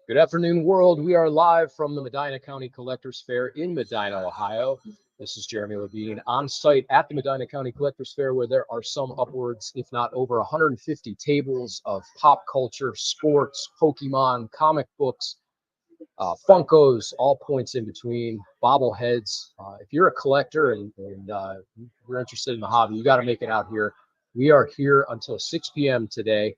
Good afternoon, world. We are live from the Medina County Collectors Fair in Medina, Ohio. This is Jeremy Levine on site at the Medina County Collectors Fair, where there are some upwards, if not over 150 tables of pop culture, sports, Pokemon, comic books, Funkos, all points in between, bobbleheads. If you're a collector and you're interested in the hobby, you got to make it out here. We are here until 6 p.m. today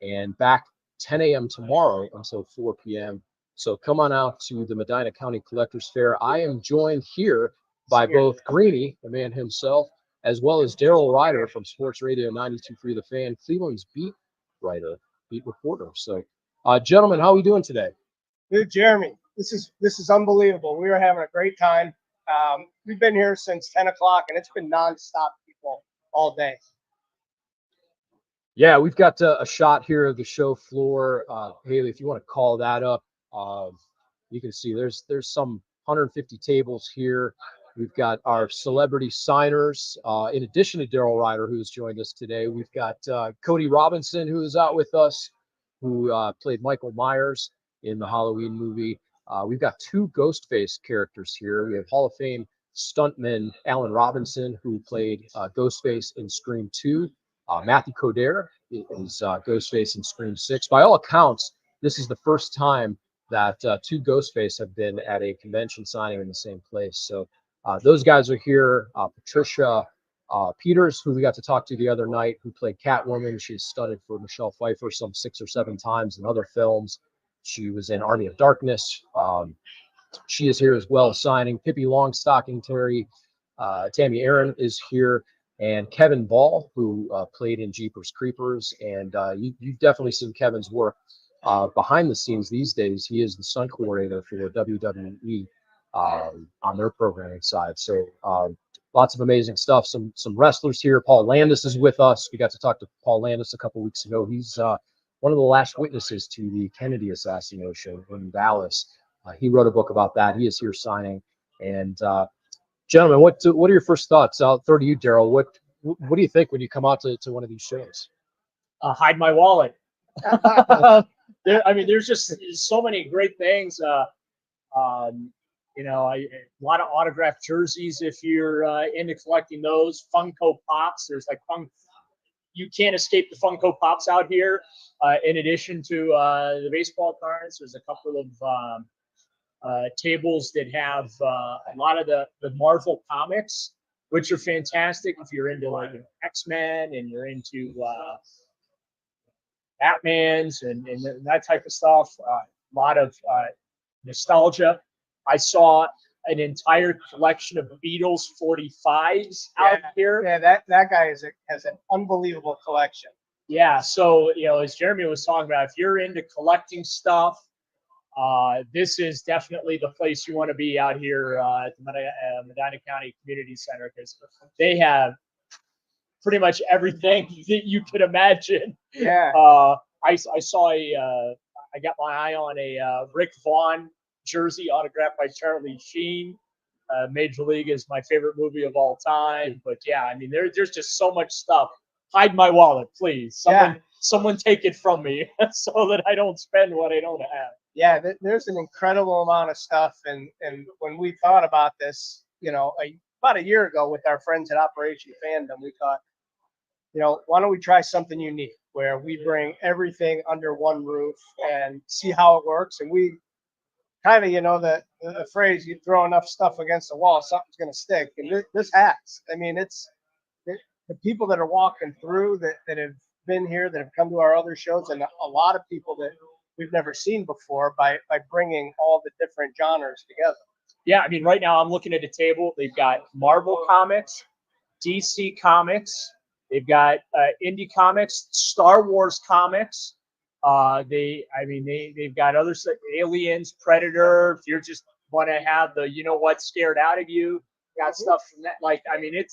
and back 10 a.m. tomorrow until 4 p.m. So come on out to the Medina County Collectors Fair. I am joined here by both Greenie, the man himself, as well as Daryl Ryder from Sports Radio 92.3 The Fan, Cleveland's beat writer, beat reporter. So, gentlemen, how are we doing today? Dude, Jeremy, this is unbelievable. We are having a great time. We've been here since 10 o'clock, and it's been nonstop people all day. Yeah, we've got a shot here of the show floor. Haley, if you want to call that up, you can see there's some 150 tables here. We've got our celebrity signers. In addition to Daryl Ryder, who's joined us today, we've got Cody Robinson, who is out with us, who played Michael Myers in the Halloween movie. We've got two Ghostface characters here. We have Hall of Fame stuntman Alan Robinson, who played Ghostface in Scream 2. Matthew Coder is Ghostface in Scream 6. By all accounts, this is the first time that two Ghostface have been at a convention signing in the same place. So those guys are here. Patricia Peters, who we got to talk to the other night, who played Catwoman. She's studded for Michelle Pfeiffer some 6 or 7 times in other films. She was in Army of Darkness. She is here as well, signing. Pippi Longstocking, Tammy Aaron is here. And Kevin Ball, who played in Jeepers Creepers. And you've definitely seen Kevin's work behind the scenes these days. He is the stunt coordinator for WWE on their programming side. So lots of amazing stuff. Some wrestlers here. Paul Landis is with us. We got to talk to Paul Landis a couple weeks ago. He's one of the last witnesses to the Kennedy assassination in Dallas. He wrote a book about that. He is here signing. And gentlemen, what are your first thoughts? I'll throw to you, Daryl. What do you think when you come out to one of these shows? Hide my wallet. There's just so many great things. A lot of autographed jerseys if you're into collecting those. Funko Pops. There's you can't escape the Funko Pops out here. In addition to the baseball cards, there's a couple of tables that have a lot of the Marvel comics, which are fantastic if you're into X-Men and you're into Batmans and that type of stuff. A lot of nostalgia. I saw an entire collection of Beatles 45s out here. Yeah, that guy has an unbelievable collection. Yeah, so as Jeremy was talking about, if you're into collecting stuff, this is definitely the place you want to be out here at the Medina County Community Center, because they have pretty much everything that you could imagine. Yeah. I got my eye on a Rick Vaughn jersey autographed by Charlie Sheen. Major League is my favorite movie of all time. But yeah, there's just so much stuff. Hide my wallet, please. Someone take it from me so that I don't spend what I don't have. Yeah, there's an incredible amount of stuff, and when we thought about this, about a year ago with our friends at Operation Fandom, we thought, why don't we try something unique where we bring everything under one roof and see how it works. And we kind of, the phrase, you throw enough stuff against the wall, something's going to stick. And this has. It's the people that are walking through that have been here, that have come to our other shows, and a lot of people that we've never seen before by bringing all the different genres together. Yeah, right now I'm looking at a table. They've got Marvel comics, DC comics. They've got indie comics, Star Wars comics. They've got other stuff, Aliens, Predator. If you just want to have the what scared out of you, got stuff from that.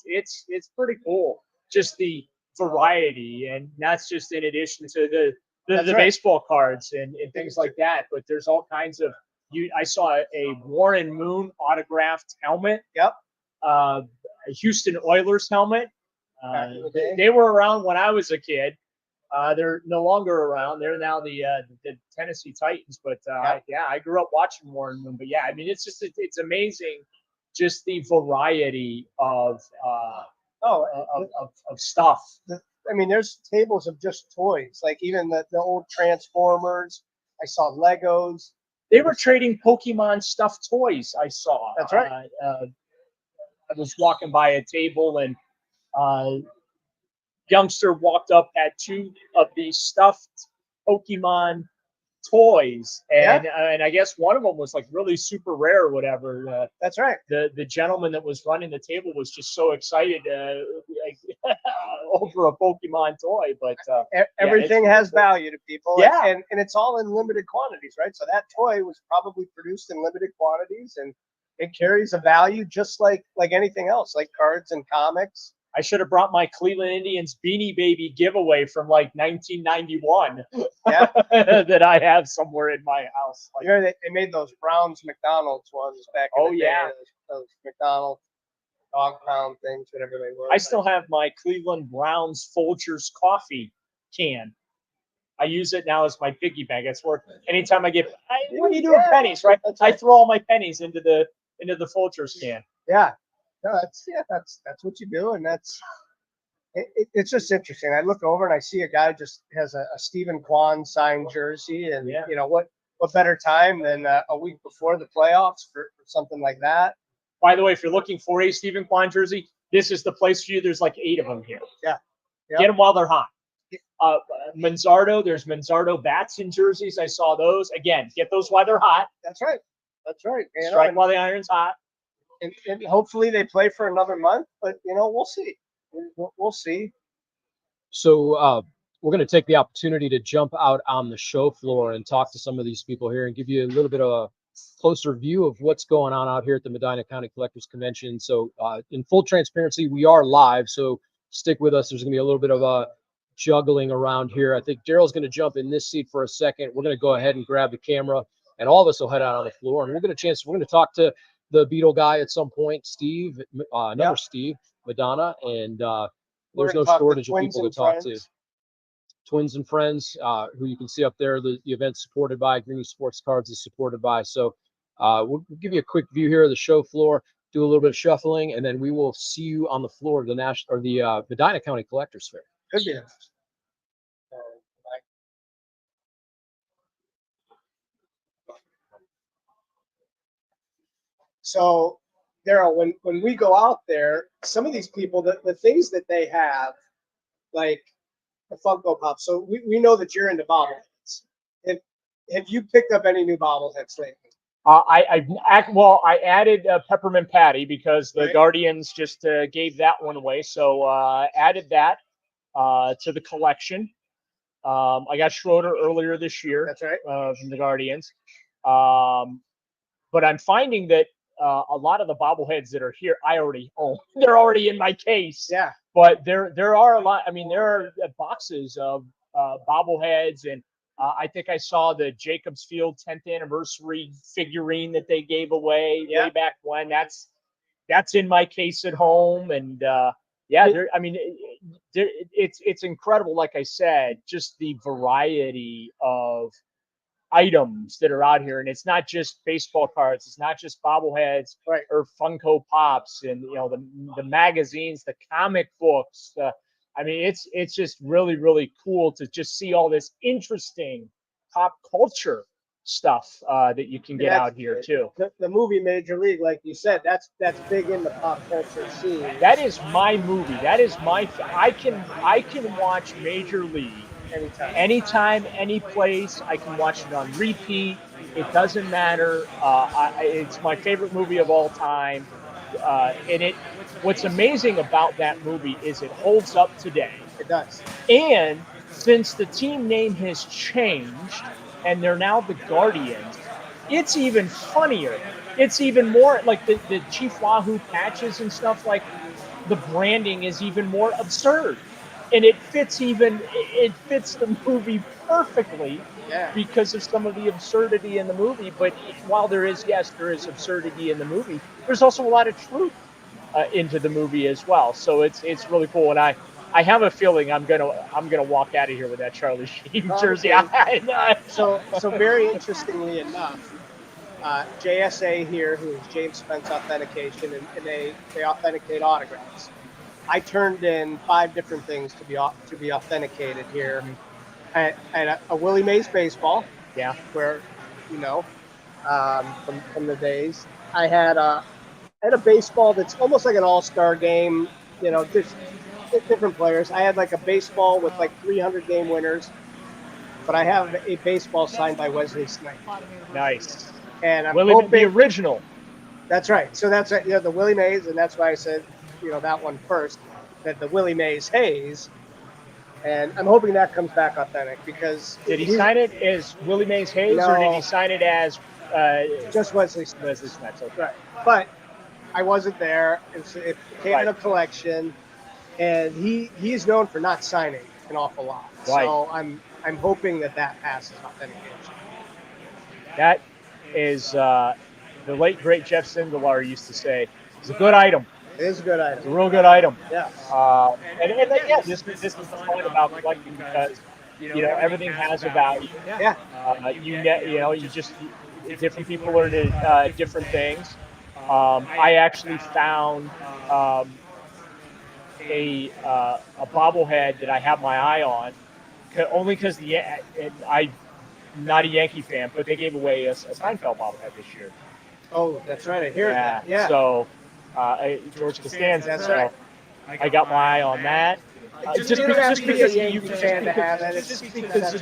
It's pretty cool. Just the variety, and that's just in addition to the baseball cards and things like that. But there's all kinds of I saw a Warren Moon autographed helmet. Yep. A Houston Oilers helmet. They were around when I was a kid. They're no longer around. They're now the Tennessee Titans. But I grew up watching Warren Moon. But yeah, I mean, it's amazing, just the variety of stuff. I mean, there's tables of just toys, like even the old Transformers. I saw Legos. They were trading Pokemon stuffed toys. I saw. That's right. I was walking by a table and youngster walked up, had two of these stuffed Pokemon toys, and I guess one of them was like really super rare or whatever. That's right. The gentleman that was running the table was just so excited over a Pokemon toy, but everything has value to people. Yeah, and it's all in limited quantities, right? So that toy was probably produced in limited quantities, and it carries a value just like anything else, like cards and comics. I should have brought my Cleveland Indians Beanie Baby giveaway from like 1991 that I have somewhere in my house. Like, they made those Browns McDonald's ones back in the day. Those McDonald's dog pound things, whatever they were. I still have my Cleveland Browns Folgers coffee can. I use it now as my piggy bank. It's where anytime I get, what do you do with pennies, right? I throw all my pennies into the Folgers can. Yeah. No, that's what you do, and it's just interesting. I look over and I see a guy just has a Stephen Kwan signed jersey, and what better time than a week before the playoffs for something like that. By the way, if you're looking for a Stephen Kwan jersey, this is the place for you. There's like 8 of them here. Yeah. Get them while they're hot. Manzardo, there's Manzardo bats and jerseys. I saw those. Again, get those while they're hot. That's right. Strike while the iron's hot. And hopefully they play for another month, but we'll see. We'll see. So we're going to take the opportunity to jump out on the show floor and talk to some of these people here and give you a little bit of a closer view of what's going on out here at the Medina County Collectors Convention. So in full transparency, we are live, so stick with us. There's going to be a little bit of a juggling around here. I think Daryl's going to jump in this seat for a second. We're going to go ahead and grab the camera, and all of us will head out on the floor, and we're going to talk to the Beetle guy at some point, Steve, Steve, Madonna, and there's no shortage of people to talk to. Twins and Friends, who you can see up there. The event's supported by Greenie Sports Cards is supported by. So we'll give you a quick view here of the show floor, do a little bit of shuffling, and then we will see you on the floor of the Medina County Collectors Fair. Could be. So, Daryl, when we go out there, some of these people, the things that they have, like the Funko Pop. So we know that you're into bobbleheads. Have you picked up any new bobbleheads lately? I added Peppermint Patty because the Guardians just gave that one away. So added that to the collection. I got Schroeder earlier this year. That's right. From the Guardians. But I'm finding that a lot of the bobbleheads that are here, I already own. They're already in my case. Yeah. But there are a lot. I mean, there are boxes of bobbleheads, and I think I saw the Jacobs Field 10th anniversary figurine that they gave away way back when. That's in my case at home, and it's incredible. Like I said, just the variety of items that are out here, and it's not just baseball cards, it's not just bobbleheads or Funko Pops, and the magazines, the comic books. It's just really, really cool to just see all this interesting pop culture stuff that you can get out here too. The movie Major League, like you said, that's big in the pop culture scene. That is my movie. That is my. I can watch Major League anytime, any place. I can watch it on repeat. It doesn't matter. It's my favorite movie of all time. What's amazing about that movie is it holds up today. It does. And since the team name has changed and they're now the Guardians, it's even funnier. It's even more like the Chief Wahoo patches and stuff. Like the branding is even more absurd. And it fits the movie perfectly because of some of the absurdity in the movie. But while there is absurdity in the movie, there's also a lot of truth into the movie as well. So it's really cool. And I I have a feeling I'm gonna walk out of here with that Charlie Sheen jersey. Okay. So very interestingly enough, JSA here, who is James Spence Authentication, and they authenticate autographs. I turned in 5 different things to be authenticated here. And a Willie Mays baseball, Yeah. where from the days I had a baseball that's almost like an all-star game. Just different players. I had like a baseball with like 300 game winners, but I have a baseball signed by Wesley Snipes. Nice. And I'm Willie, hoping the original. That's right. So that's the Willie Mays, and that's why I said that one first. That the Willie Mays Hayes, and I'm hoping that comes back authentic because did he sign it as Willie Mays Hayes, or did he sign it as just Wesley Snipes? Wesley Snipes. Okay. Right. But I wasn't there. It came in a collection, and he's known for not signing an awful lot. Right. So I'm hoping that passes authentication. That is the late great Jeff Sindelar used to say, "It's a good item." It is a good item. It's a real good item. Yeah. Yeah, this is the point about collecting because everything has a value. Yeah. Different people learn different things. I actually found a bobblehead that I have my eye on, only because I'm not a Yankee fan, but they gave away a Seinfeld bobblehead this year. Oh, that's right. I hear that. Yeah. So George Costanza. That's so right. I got my eye on that. Just because of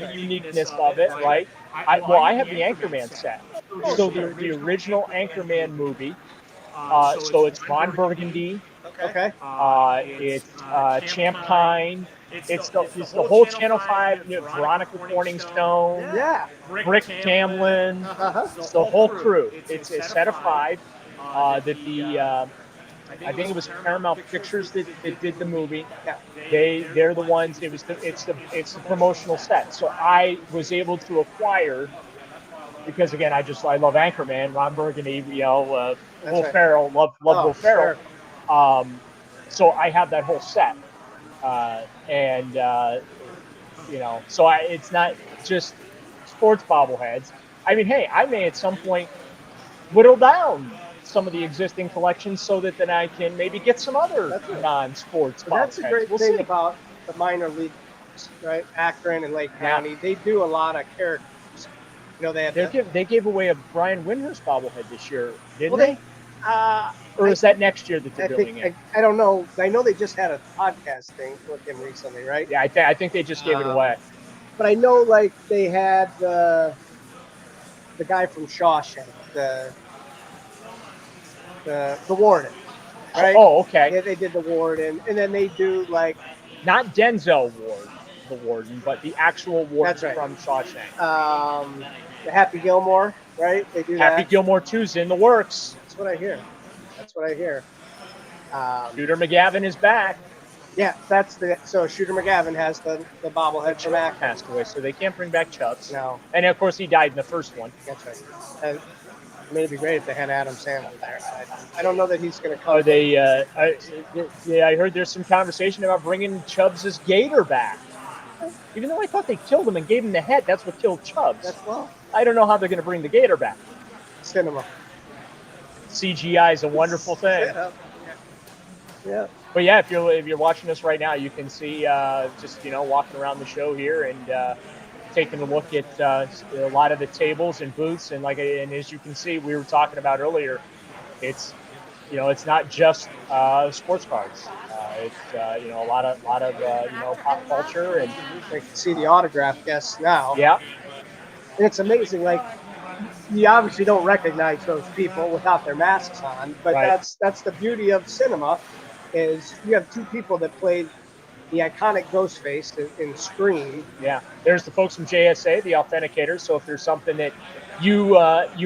the uniqueness of it, right? I have the Anchorman set. So the original Anchorman movie. So it's Ron Burgundy. Okay. It's Champ Pine. It's the whole Channel 5, Veronica Corningstone, Yeah. Rick Tamlin, it's the whole crew. It's a set of 5 that I think it was Paramount Pictures that did the movie. Yeah. They're the ones. It's the promotional set. So I was able to acquire because again I love Anchorman, Ron Burgundy, Will Ferrell, love Will Ferrell. Sure. So I have that whole set, so it's not just sports bobbleheads. I mean, hey, I may at some point whittle down some of the existing collections so that then I can maybe get some other non-sports bobbleheads. That's a great thing about the minor leagues, right? Akron and Lake County, they do a lot of characters. They gave away a Brian Windhurst bobblehead this year, didn't they? Or is that next year that they're doing it? I don't know. I know they just had a podcast thing with him recently, right? Yeah, I think they just gave it away. But I know, like, they had the guy from Shawshank, the warden, right? Oh, okay. Yeah, they did the warden, and then they do like not Denzel Ward, the warden, but the actual warden from Shawshank. The Happy Gilmore, right? They do Happy Gilmore 2's in the works. That's what I hear. Shooter McGavin is back. Yeah, so Shooter McGavin has the bobblehead from Akron. Passed away, so they can't bring back Chubbs. No. And of course he died in the first one. That's right. And I mean, it'd be great if they had Adam Sandler there. I don't know that he's going to come. I heard there's some conversation about bringing Chubbs' gator back. Even though I thought they killed him and gave him the head, that's what killed Chubbs. I don't know how they're going to bring the gator back. Cinema. CGI is a wonderful thing. Yeah. But yeah, if you're watching this right now, you can see walking around the show here and taking a look at a lot of the tables and booths and as you can see, we were talking about earlier, it's not just sports cards. It's a lot of pop culture and I can see the autograph guests now. Yeah. And it's amazing, like you obviously don't recognize those people without their masks on, but that's the beauty of cinema is you have 2 people that played the iconic Ghostface in Scream. Yeah, there's the folks from JSA, the authenticators. So if there's something that you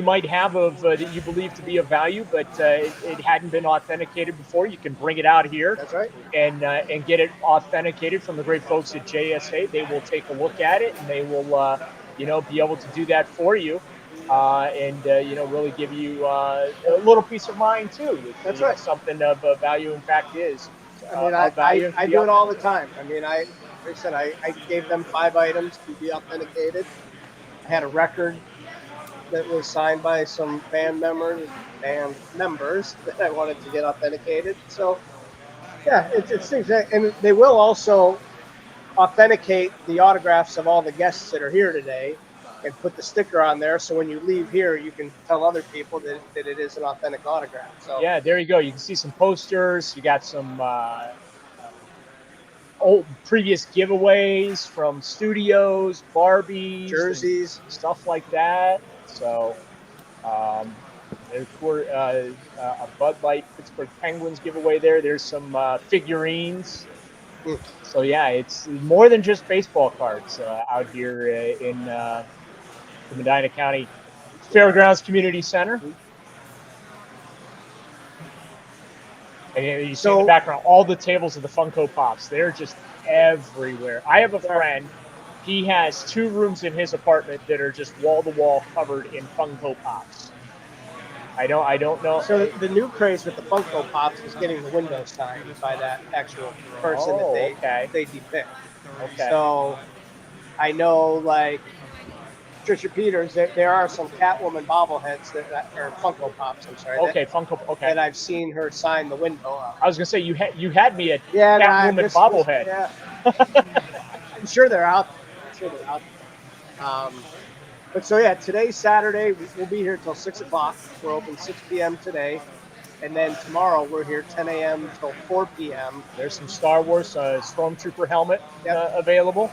might have that you believe to be of value, but it hadn't been authenticated before, you can bring it out here. That's right. And get it authenticated from the great folks at JSA. They will take a look at it and they will be able to do that for you. Really give you a little peace of mind too. That's right. Something of value, in fact, is I mean, of value. I do it all the time. I mean, like I said, I gave them 5 items to be authenticated. I had a record that was signed by some band members that I wanted to get authenticated. So yeah, it's things that, and they will also authenticate the autographs of all the guests that are here today and put the sticker on there. So when you leave here, you can tell other people that it is an authentic autograph. So Yeah, there you go. You can see some posters. You got some old previous giveaways from studios, Barbies, jerseys. stuff like that. So, there's a Bud Light Pittsburgh Penguins giveaway there. There's some figurines. Mm. So yeah, it's more than just baseball cards out here in the Medina County Fairgrounds Community Center. And you see in the background all the tables of the Funko Pops. They're just everywhere. I have a friend. He has 2 rooms in his apartment that are just wall to wall covered in Funko Pops. I don't know. So the new craze with the Funko Pops is getting the window signed by that actual person that they depict. Okay. So I know, like Trisha Peters, there are some Catwoman bobbleheads that are Funko Pops. I'm sorry. Okay, Funko. Okay. And I've seen her sign the window up. I was gonna say you had me at Yeah, Catwoman bobblehead. Yeah. I'm sure they're out there. But so yeah, today's Saturday. We'll be here till 6 o'clock. We're open 6 p.m. today, and then tomorrow we're here 10 a.m. till 4 p.m. There's some Star Wars Stormtrooper helmet available.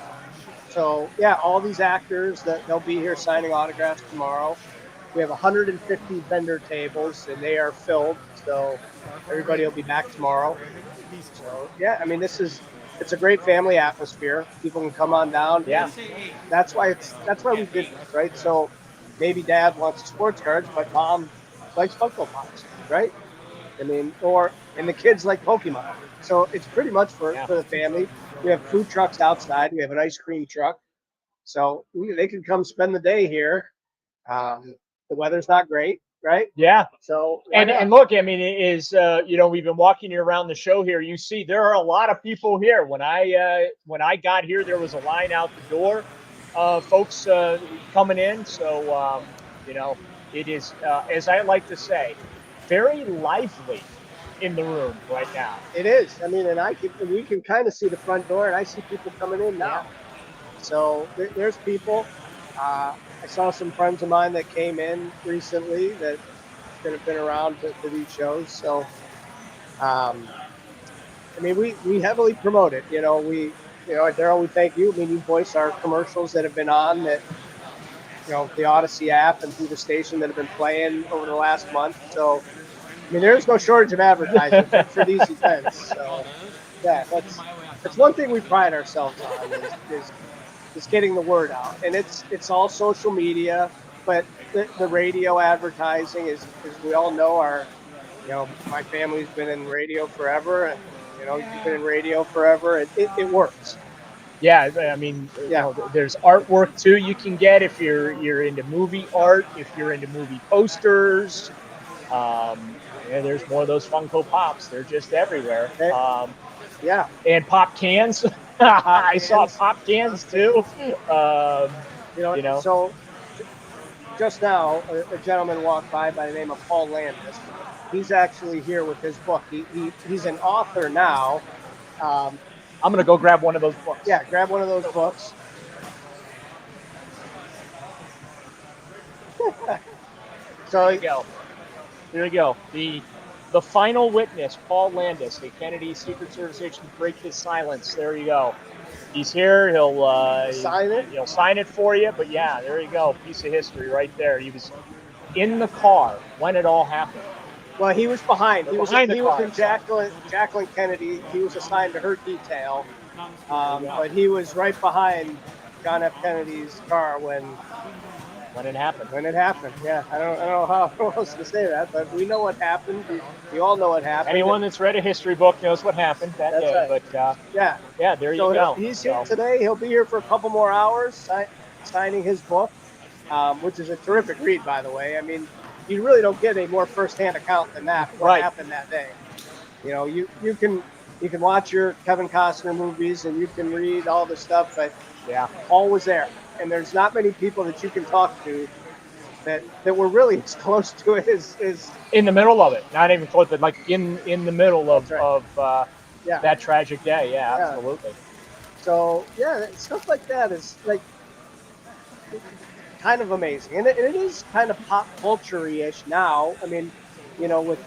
So yeah, all these actors they'll be here signing autographs tomorrow. We have 150 vendor tables, and they are filled. So everybody will be back tomorrow. So yeah, I mean it's a great family atmosphere. People can come on down. Yeah. That's why we did this, right? So maybe dad wants sports cards, but mom likes Funko Pops, right? I mean, and the kids like Pokemon. So it's pretty much for the family. We have food trucks outside. We have an ice cream truck. So they can come spend the day here. The weather's not great, right? Yeah. So and look, I mean, it is we've been walking around the show here. You see, there are a lot of people here. When I got here, there was a line out the door, folks coming in. So it is as I like to say, very lively in the room right now. It is. I mean, and we can kind of see the front door, and I see people coming in now. Yeah. So there's people. I saw some friends of mine that came in recently that have been around to these shows. So, I mean, we heavily promote it. Daryl, we thank you. I mean, you voice our commercials that have been on that, the Odyssey app and through the station that have been playing over the last month. So, I mean, there's no shortage of advertising for these events. So, yeah, that's one thing we pride ourselves on is getting the word out, and it's all social media, but the radio advertising is we all know my family's been in radio forever, and you've been in radio forever, and it works. Yeah, I mean, there's artwork too you can get if you're into movie art, if you're into movie posters. There's more of those Funko Pops. They're just everywhere. Yeah, and pop cans. I saw pop cans too. So just now, a gentleman walked by the name of Paul Landis. He's actually here with his book. He's an author now. I'm gonna go grab one of those books. Yeah, grab one of those books. So there you go. The final witness, Paul Landis, the Kennedy Secret Service agent, to break his silence. There you go. He's here. He'll sign it. He'll sign it for you. But yeah, there you go. Piece of history right there. He was in the car when it all happened. Well, he was behind. He was in Jacqueline Kennedy. He was assigned to her detail, but he was right behind John F. Kennedy's car when it happened. Yeah, I don't know how else to say that, but we know what happened. We all know what happened. Anyone that's read a history book knows what happened that day. Right. But yeah, there you go. He's here today. He'll be here for a couple more hours signing his book, which is a terrific read, by the way. I mean, you really don't get a more firsthand account than that. What happened that day? You can You can watch your Kevin Costner movies and you can read all the stuff, but Yeah. Paul was there. And there's not many people that you can talk to that were really as close to it as In the middle of it, not even close, but like in the middle That's right. of yeah. that tragic day. Yeah, Yeah. absolutely. So yeah, stuff like that is like kind of amazing, and it is kind of pop culture-ish now. I mean, with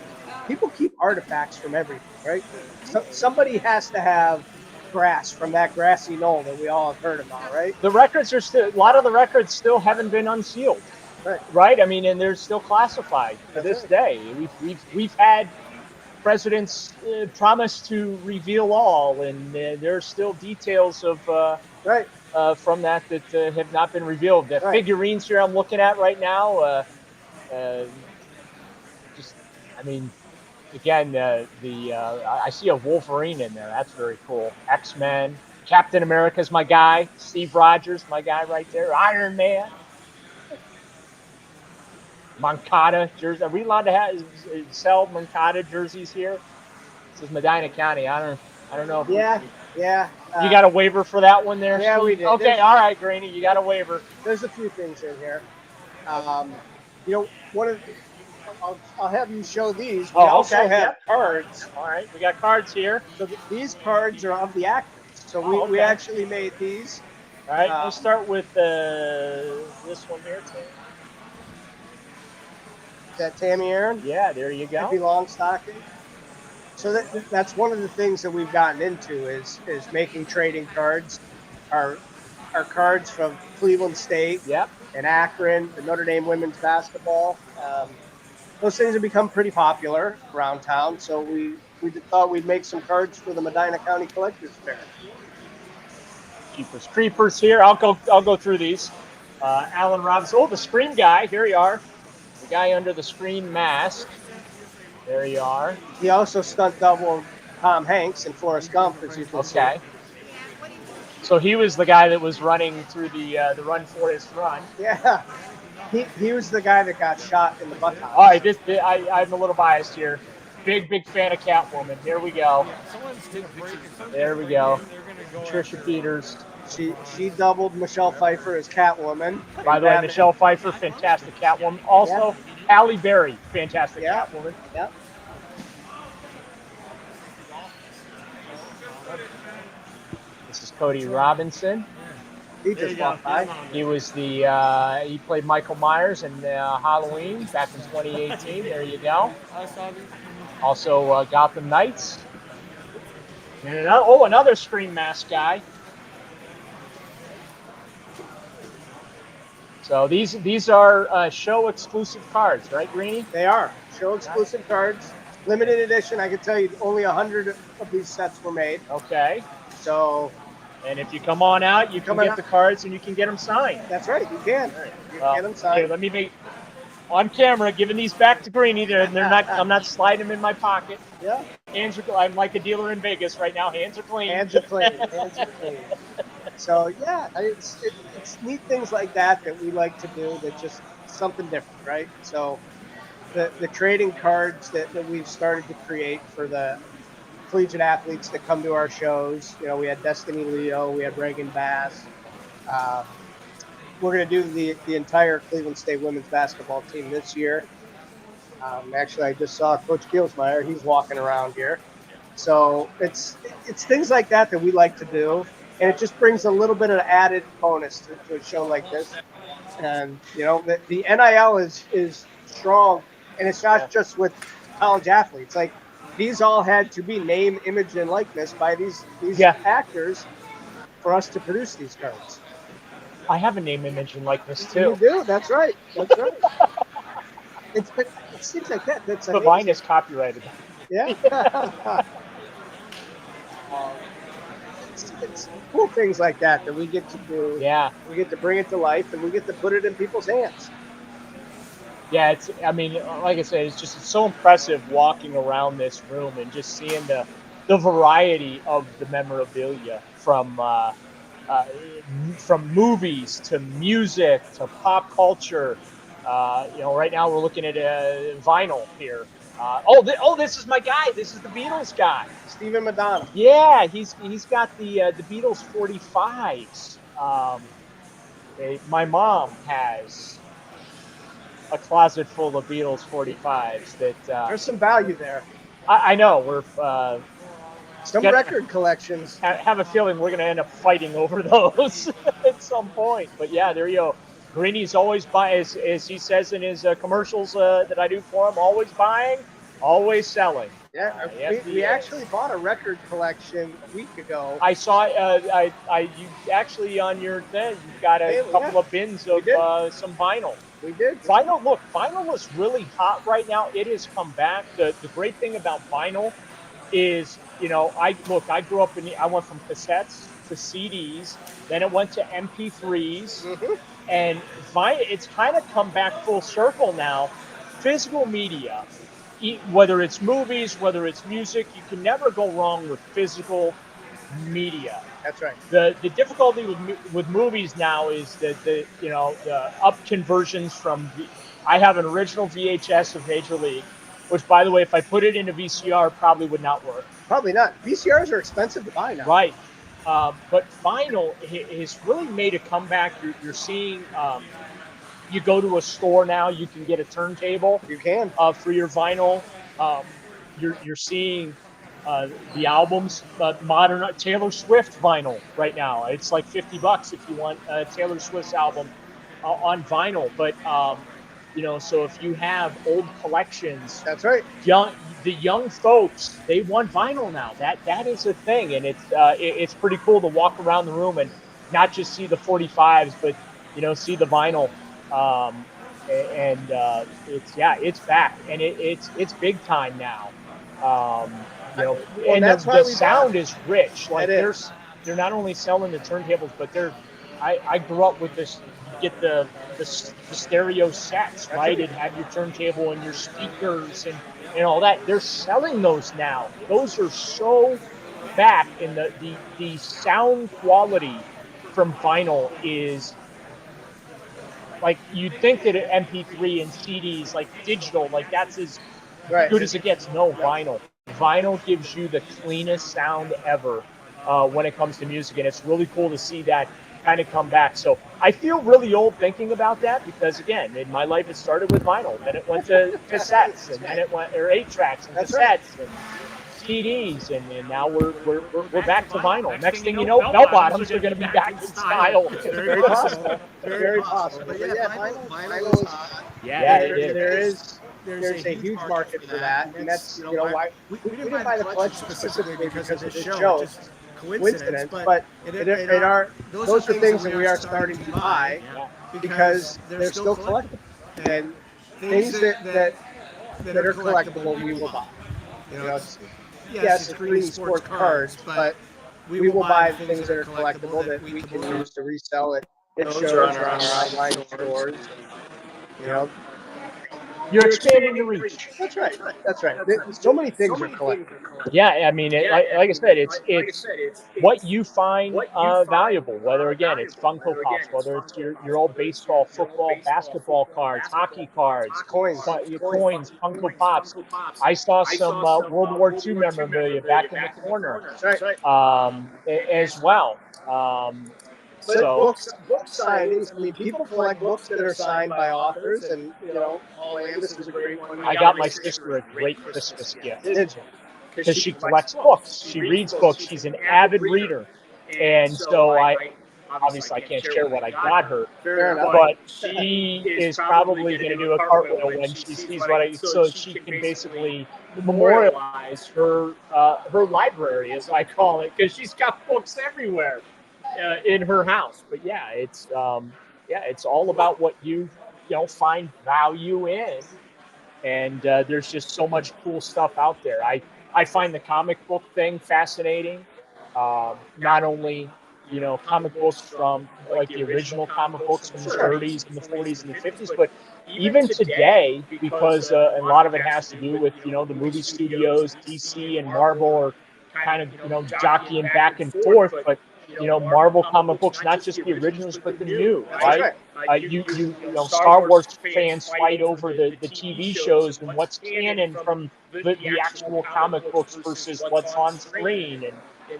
people keep artifacts from everything, right? So somebody has to have grass from that grassy knoll that we all have heard about, right? The records are still, a lot of the records still haven't been unsealed, Right. right? I mean, and they're still classified to That's this right. day. We've had presidents promise to reveal all, and there's still details of Right. from that have not been revealed. The Right. figurines here I'm looking at right now, uh, just, I mean, again, I see a Wolverine in there. That's very cool. X-Men, Captain America's my guy. Steve Rogers, my guy right there. Iron Man. Moncada jersey. Are we allowed to sell Moncada jerseys here? This is Medina County. I don't know if Yeah. Yeah. you got a waiver for that one there, Yeah, Steve? we did. Okay, all right, Greenie, you got a waiver. There's a few things in here. One of I'll have you show these. We also Okay, have yep. cards. All right, we got cards here. So these cards are of the actors. So we Okay. actually made these. All right, we'll start with this one here. Is that Tammy Aaron? Yeah, there you go. Happy Longstocking. So that's one of the things that we've gotten into is making trading cards. Our cards from Cleveland State Yep. and Akron, the Notre Dame women's basketball. Those things have become pretty popular around town. So we thought we'd make some cards for the Medina County Collectors Fair. Keepers Creepers here. I'll go through these. Alan Robinson. Oh, the Scream guy. Here you are. The guy under the Scream mask. There you are. He also stunt doubled Tom Hanks in Forrest Gump, as you can see. Okay. So he was the guy that was running through the Run Forrest Run. Yeah. He was the guy that got shot in the buttock. All right, I'm a little biased here. Big fan of Catwoman. Here we go. There we go. Patricia Peters. She doubled Michelle Pfeiffer as Catwoman. By the way, Michelle Pfeiffer, fantastic Catwoman. Also, Halle Berry, fantastic Catwoman. Yep. This is Cody Robinson. He just walked by. He was he played Michael Myers in Halloween back in 2018. There you go. Also Gotham Knights. And another Scream mask guy. So these are show exclusive cards, right, Greenie? They are show exclusive cards, limited edition. I can tell you, only 100 of these sets were made. Okay. So, and if you come on out, you can get the cards and you can get them signed. That's right, you can. Right. You can get them signed. Here, let me make on camera giving these back to Greenie. They're not. I'm not sliding them in my pocket. Yeah. Hands are. I'm like a dealer in Vegas right now. Hands are clean. Hands are clean. Hands are clean. So yeah, it's neat things like that we like to do. That's just something different, right? So the trading cards that we've started to create for the collegiate athletes that come to our shows. We had Destiny Leo, we had Reagan Bass. We're going to do the entire Cleveland State women's basketball team this year. Actually, I just saw Coach Kielsmeyer. He's walking around here. So it's things like that we like to do. And it just brings a little bit of added bonus to a show like this. And, the NIL is strong. And it's not just with college athletes. Like, these all had to be name, image, and likeness by these actors for us to produce these cards. I have a name, image, and likeness, too. You do? That's right. That's right. It seems like that. That's but mine is copyrighted. Yeah. It's cool things like that we get to do. Yeah. We get to bring it to life, and we get to put it in people's hands. Yeah, like I said, it's so impressive walking around this room and just seeing the variety of the memorabilia from movies to music to pop culture. Right now we're looking at vinyl here. This is my guy. This is the Beatles guy. Stephen Madonna. Yeah, he's got the Beatles 45s. My mom has a closet full of Beatles 45s that There's some value there. I know we're Some Get- record collections. have a feeling we're going to end up fighting over those at some point. But yeah, there you go. Greenie's always buying, as he says in his commercials that I do for him, always buying, always selling. Yeah, Yes, we actually bought a record collection a week ago. I saw you actually on your thing. You've got a couple of bins of some vinyl. We did. Vinyl is really hot right now. It has come back. The great thing about vinyl is, I grew up I went from cassettes to CDs, then it went to MP3s, and vinyl. It's kind of come back full circle now. Physical media, whether it's movies, whether it's music, you can never go wrong with physical media. That's right. The difficulty with movies now is that the up conversions from I have an original VHS of Major League, which, by the way, if I put it into VCR, probably would not work. Probably not. VCRs are expensive to buy now. Right. But vinyl has really made a comeback. You're seeing. You go to a store now, you can get a turntable. You can for your vinyl. You're seeing the albums, modern Taylor Swift vinyl right now. It's like $50 if you want Taylor Swift's album on vinyl. But so if you have old collections, that's right. The young folks, they want vinyl now. That is a thing, and it's pretty cool to walk around the room and not just see the 45s, but see the vinyl. It's back, and it's big time now. And the sound is rich. Like they're not only selling the turntables, but I grew up with this. You get the stereo sets, right? And have your turntable and your speakers and all that. They're selling those now. Those are so back, and the sound quality from vinyl is. Like, you'd think that an MP3 and CDs, like digital, like that's as good as it gets. No, vinyl. Vinyl gives you the cleanest sound ever when it comes to music, and it's really cool to see that kind of come back. So I feel really old thinking about that because, again, in my life it started with vinyl, then it went to cassettes, and then it went 8-tracks and cassettes and CDs, and now we're back to vinyl. Next thing you know, bell bottoms are going to be back in style. Very possible. Very possible. But yeah, vinyl is hot. Yeah, there's a huge market for that, and that's why we didn't buy the collection specifically because of this show. It's coincidence, but those are things that we are starting to buy because they're still collectible, and things that are collectible we will buy. Yes, it's Greenie sports cards, but we will buy things that are collectible that we can use to resell it. It shows on our online stores. You're expanding your reach. That's right. So many things are collectible. Yeah, I mean, like I said, it's what you find valuable. Whether again it's Funko Pops, whether it's your old baseball, football, basketball cards, hockey cards, coins, Funko Pops. I saw some World War II memorabilia back in the corner, as well. Books signings. I mean, people collect books that are signed by authors, and Landis is a great one. I got my sister a great Christmas gift because she collects books. She reads books. She's an avid reader, and so I can't share what I got her, but she is probably going to do a cartwheel when she sees so she can basically memorialize her library, as I call it, because she's got books everywhere. In her house. But yeah, it's all about what you find value in, and there's just so much cool stuff out there. I find the comic book thing fascinating. Not only comic books from like the original comic books from the 30s and the 40s and the 50s, but even today, because a lot of it has to do with the movie studios, DC and Marvel are kind of jockeying back and forth, but Marvel comic books, not just the originals, but the new, That's right? right. Star Wars fans fight over the TV shows and what's canon from the actual comic books versus what's on screen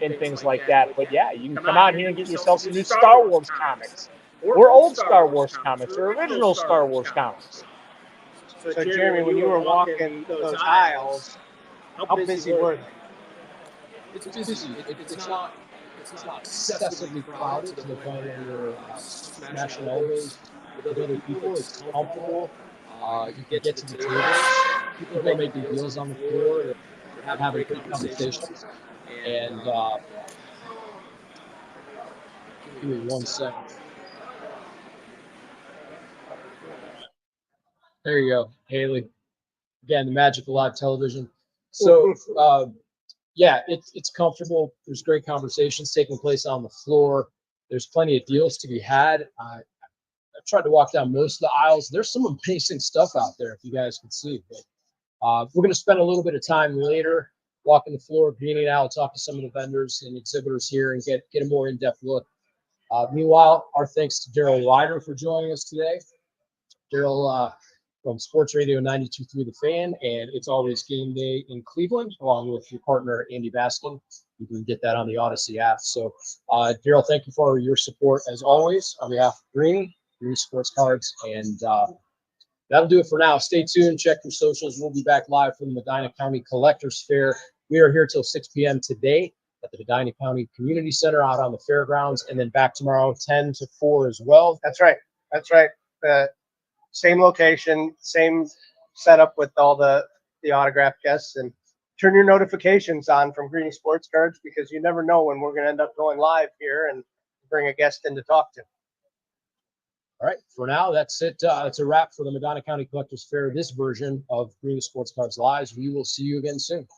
and things like that. But yeah, you can come out here and get yourself some new Star Wars comics, or old Star Wars comics, or original Star Wars comics. So Jeremy, when you were walking those aisles, how busy were they? It's busy. It's not excessively crowded to the point where you're smashing elbows with other people. It's comfortable. You can get to the tables. People are making deals on the floor. They're having great conversations. And give me 1 second. There you go, Haley. Again, the magic of live television. So, yeah, it's comfortable. There's great conversations taking place on the floor. There's plenty of deals to be had. I've tried to walk down most of the aisles. There's some amazing stuff out there, if you guys can see. But we're going to spend a little bit of time later walking the floor. Greenie and I will talk to some of the vendors and exhibitors here and get a more in-depth look. Meanwhile, our thanks to Daryl Ryder for joining us today. Daryl from Sports Radio 92.3 The Fan, and It's Always Game Day in Cleveland, along with your partner, Andy Baskin. You can get that on the Odyssey app. So, Daryl, thank you for your support, as always, on behalf of Greenie Sports Cards, and that'll do it for now. Stay tuned. Check your socials. We'll be back live from the Medina County Collectors Fair. We are here till 6 p.m. today at the Medina County Community Center out on the fairgrounds, and then back tomorrow 10 to 4 as well. That's right. Same location, same setup with all the autograph guests, and turn your notifications on from Greenie Sports Cards, because you never know when we're going to end up going live here and bring a guest in to talk to. All right, for now, that's it. It's a wrap for the Medina County Collectors Fair, this version of Greenie Sports Cards Live. We will see you again soon.